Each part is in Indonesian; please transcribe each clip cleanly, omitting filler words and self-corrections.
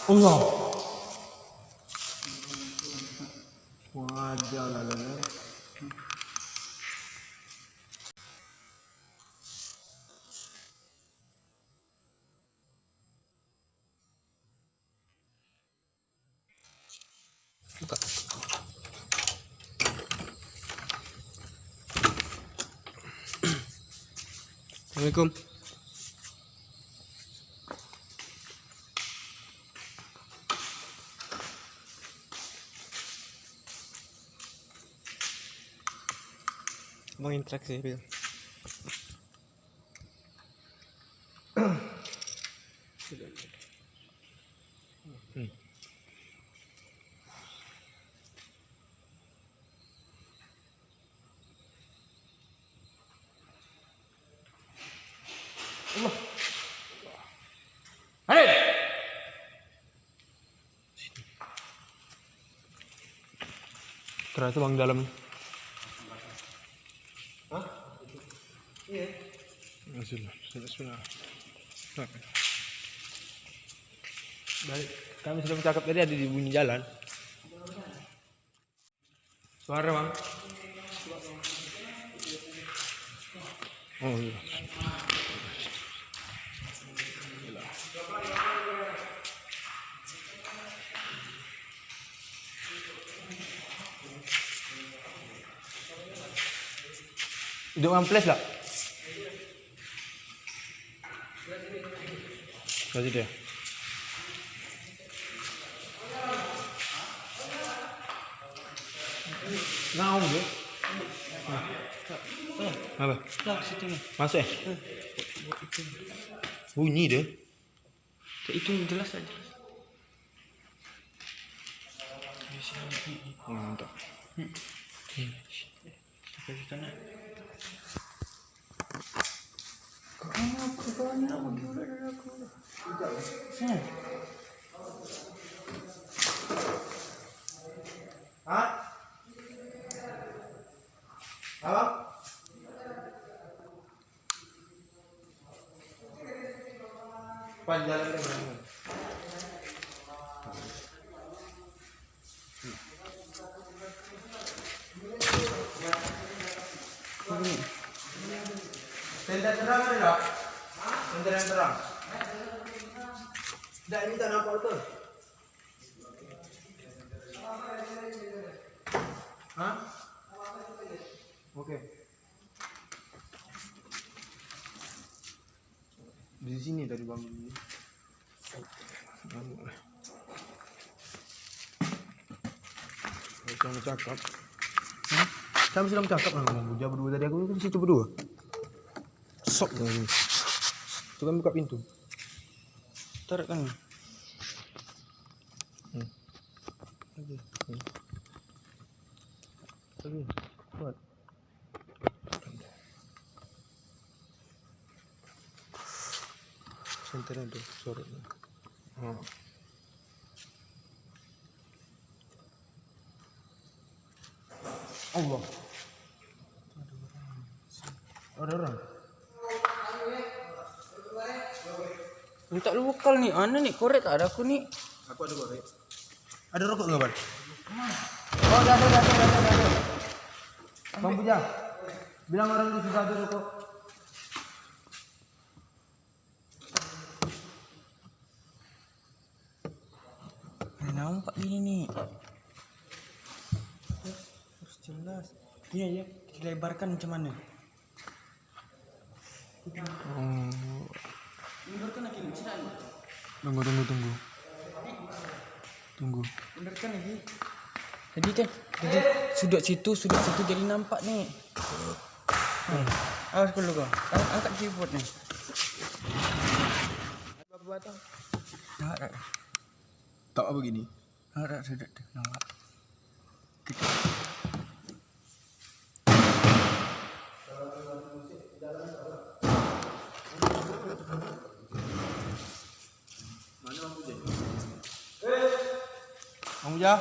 Allah. Wajar lah. Buka. Assalamualaikum. Mau interaksi real. Allah. Hadir. Ternyata bang dalam. Hah? Iya. Bismillah. Baik, kami sudah bercakap tadi ada di bunyi jalan. Suara bang. Oh iya. Hidup amples tak? Kasih dia. Ngau je. Apa? Tak, situ ni. Masuk eh? Bunyi dia. Itu jelas saja. Mantap. Sampai sana. Aku banyak begini aku. Hah? Apa? Panjang dia berapa? Tenda terang ada tak? Tenda yang terang. Tak, ini tak nampak betul. Hah? Okey. Di sini tadi bang. Saya bercakap. Kami sedang bercakap lah. Dia berdua tadi aku di situ berdua. Sok lagi. Tu kan buka pintu. Tarik kan. Lagi. Lagi. Kuat. Senteran tu sorotnya. Allah. Ada orang. Minta lu bekal nih, mana nih korek tak ada aku nih. Aku ada korek. Ada rokok enggak, Bang? Oh, ada. Bang Puja. Bilang orang itu sudah ada rokok. Nampak gini nih. Harus jelas. Iya, dilebarkan macam mana? Lebarkan lagi macam mana? Tunggu. Lebarkan lagi. Jadi kan, sudut situ jadi nampak nih. Awas dulu kau. Angkat keyboard nih. Apa batang? Tak. Tak apa begini. Tak sudah nampak. Mana Bang Puja? Bang Puja.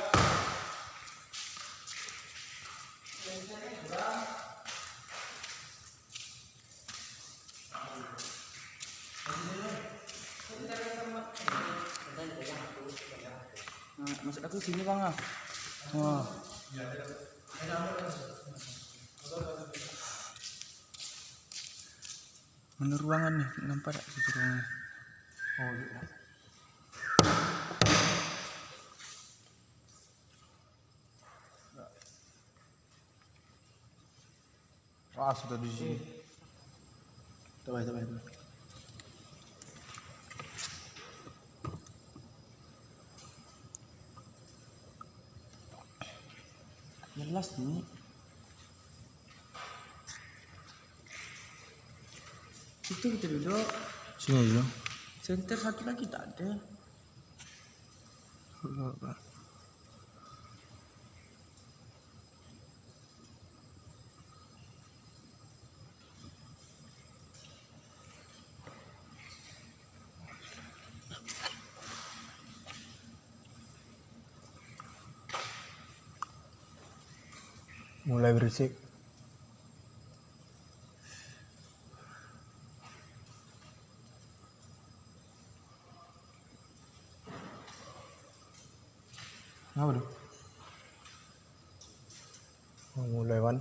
Maksud aku sini bang ah. Wah. Mana ruangan nih? Nampak tak situ ruangan? Oh iya. Wah sudah di sini. Coba. Jelas nih. Situ kita duduk. Sini dulu. Center satu lagi tak ada. Mulai berisik. Apa tuh? Oh, mulai kan?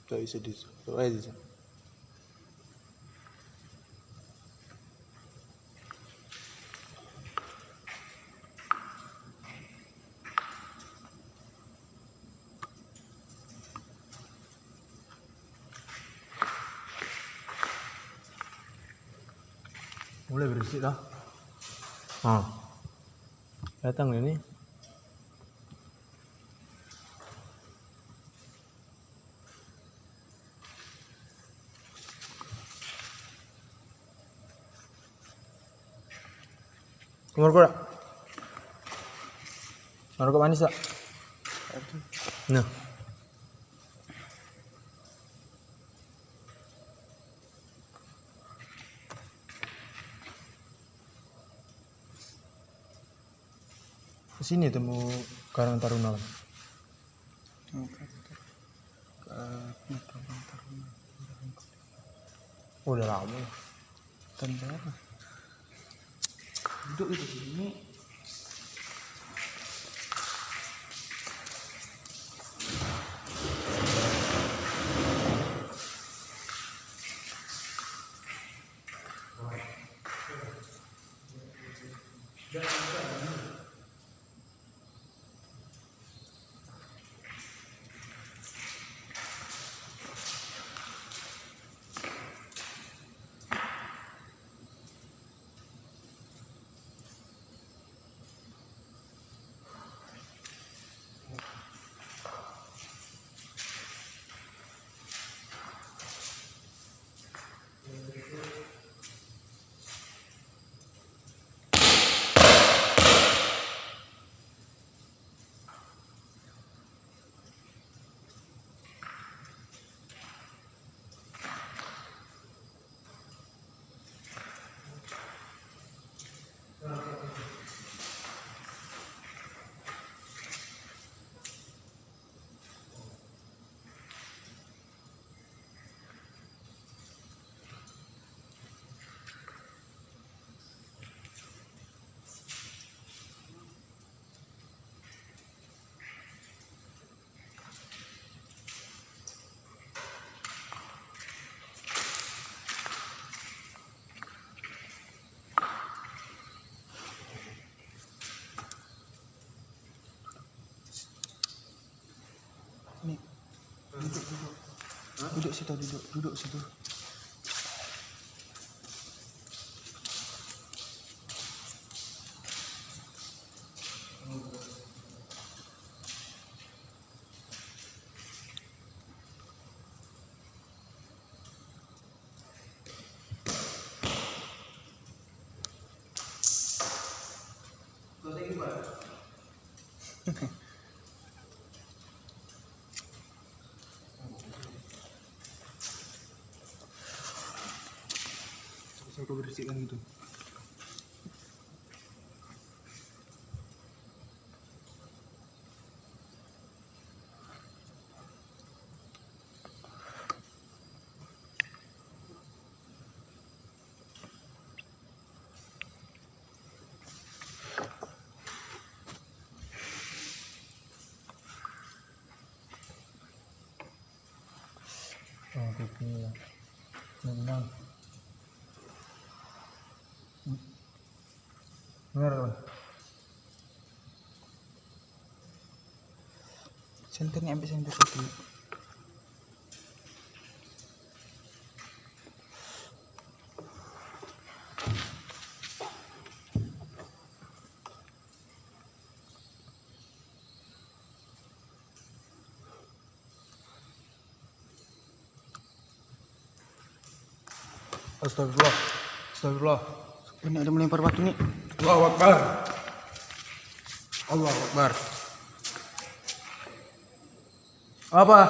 Tak bisa di. Coba aja. Mulai berisik dah. Datang ini. Kamar kau tak? Kamar kau manis tak? Nah. Kesini temu Karang Taruna. Oh, udah lama. Tanda apa? Duduk di sini. Nih. Duduk. Duduk situ. Saya kau bersihkan gitu. pipi ya. Tenang. Dengar kawan. Senternya ambil senter satu. Astagfirullah. Astagfirullah. Ini ada melempar batu nih. Allahu Akbar. Allahu Akbar. Apa?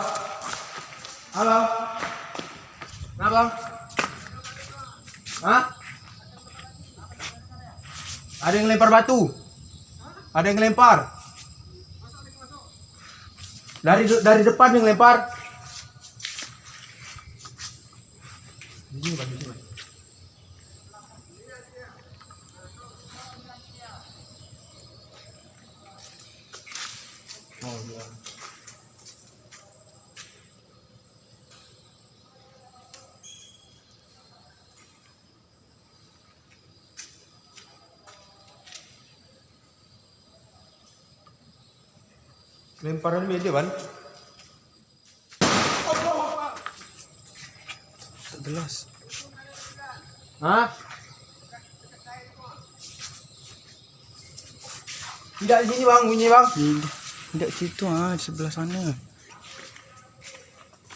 Halo? Kenapa? Hah? Ada yang lempar batu? Ada yang lempar? Dari depan yang lempar? Ini batu sini. Oh iya. Lemparan beda kan? Tak jelas. Hah? Tidak di sini bang, bunyi bang. Tidak situ di sebelah sana.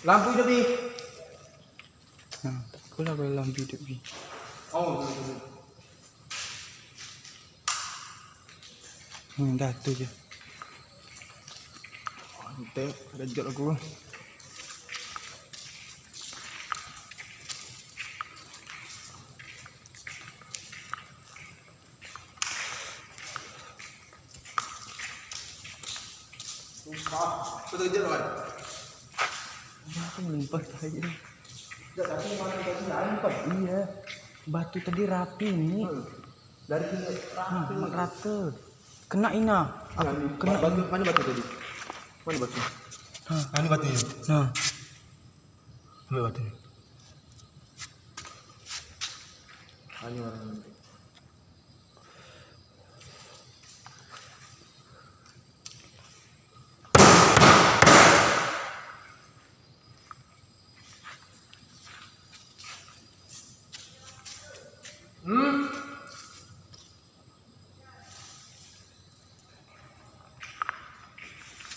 Lampu hidup nih. Nah, aku lah kalau lampu hidup bi. Oh, Dah tu je. tengok ada jod aku. Betul jod kan? Aku melempar tadi. Jod tapi mana tadi lempar? Iya. Batu tadi rapi ni. Dari sini rapi. Rata. Kena Ina. Kena batu. Mana batu tadi? Mana batu? Ini batunya. Nah. Ambil batunya. Ini orang nanti.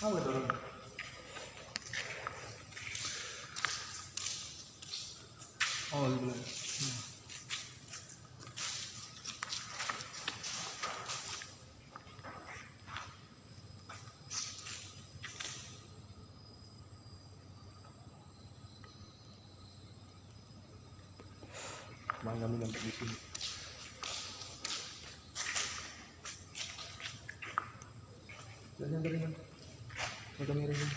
Apa itu? Oh, belum. Bang, kami nampak di sini. Jangan. Kamera ini.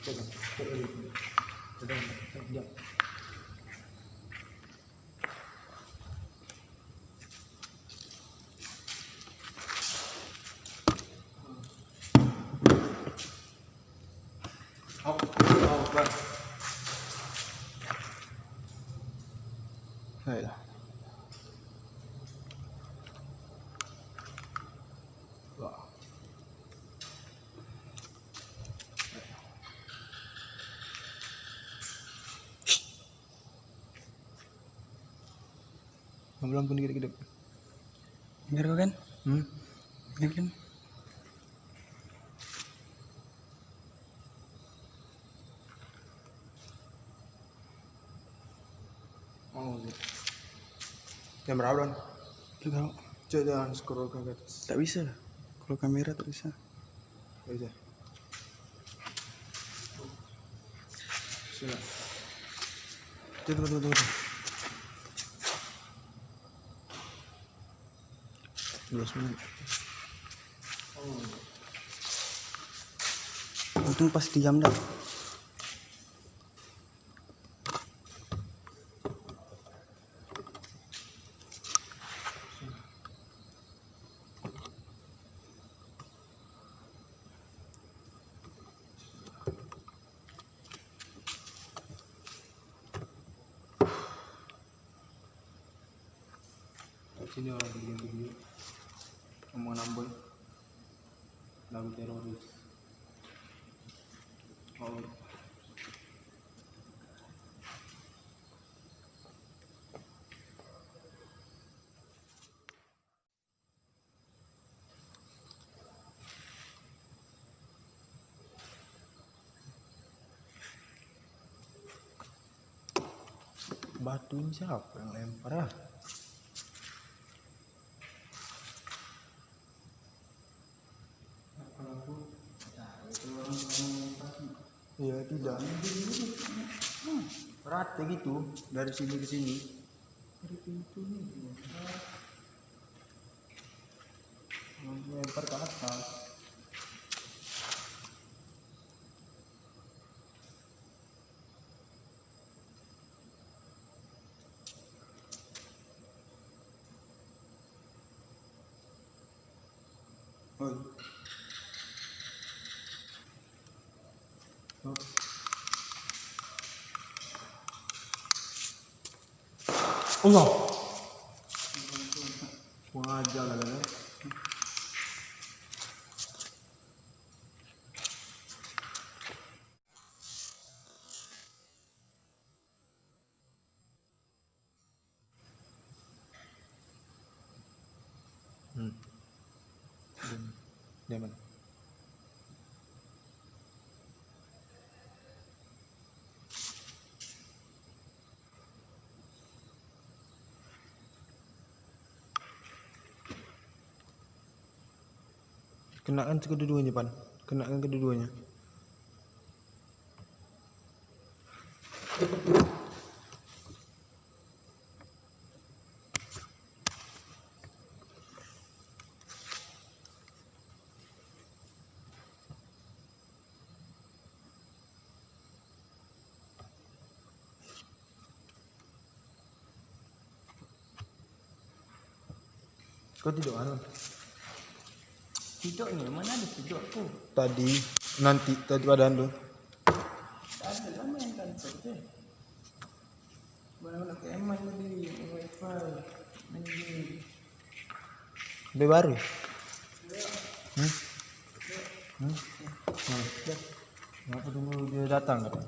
Coba. Sekejap. Bang. Baiklah. Wah. Belum pun kedip-kedip. Dengar kau kan? Dengar kan? Oh, jam berapa Don? Tak tahu. Coba jangan scroll ke atas. Tak bisa. Kalau kamera tak bisa. Tak bisa. Sila. Tunggu. 12 menit. Untung pas diam dah. Sini orang bikin video ngomong nambah lagu teroris. Oh. Batu ini siapa yang lempar ya? Iya tidak. Rata gitu dari sini ke sini. Dari pintu nih. Lempar ke atas. Oh. Oh. Allah. Wajar lah kan. Dia mana? Kenakan kedua-duanya, Pan. Kenakan kedua-duanya. Kau tidur anu? Tidur ni, mana ada tidur tu? Tadi pada anu. Tak ada lah main kantor je. Mana-mana keman tadi, wifi, main game. Lebih baru. Kenapa tunggu dia datang kata?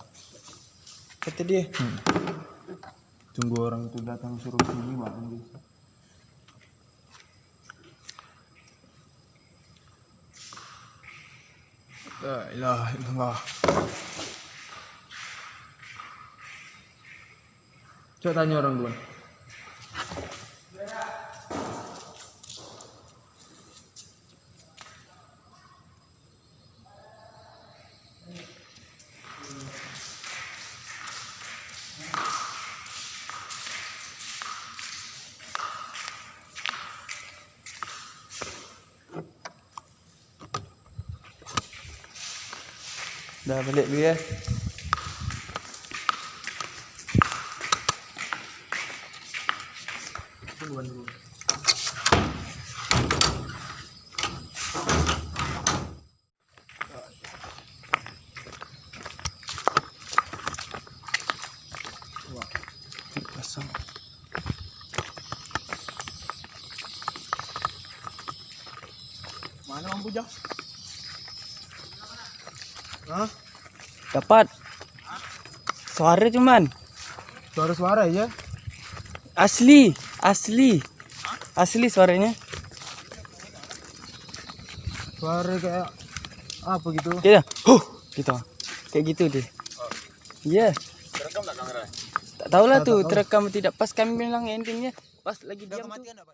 Kata dia. Tunggu orang itu datang suruh sini bang. La ilaha illallah. Coba tanya orang duluan. Dah balik dulu ya. Duluan dulu. Wah, pasang. Mana Bang Bujang? Hah? Dapat. Suara cuman. Suara-suara aja. Asli suaranya. Suara kayak apa gitu? Kayak gitu. Kayak gitu deh. Iya. Terekam tak kamera? Tak tahulah tuh terekam tidak pas, kami bilang endingnya pas lagi diam tuh.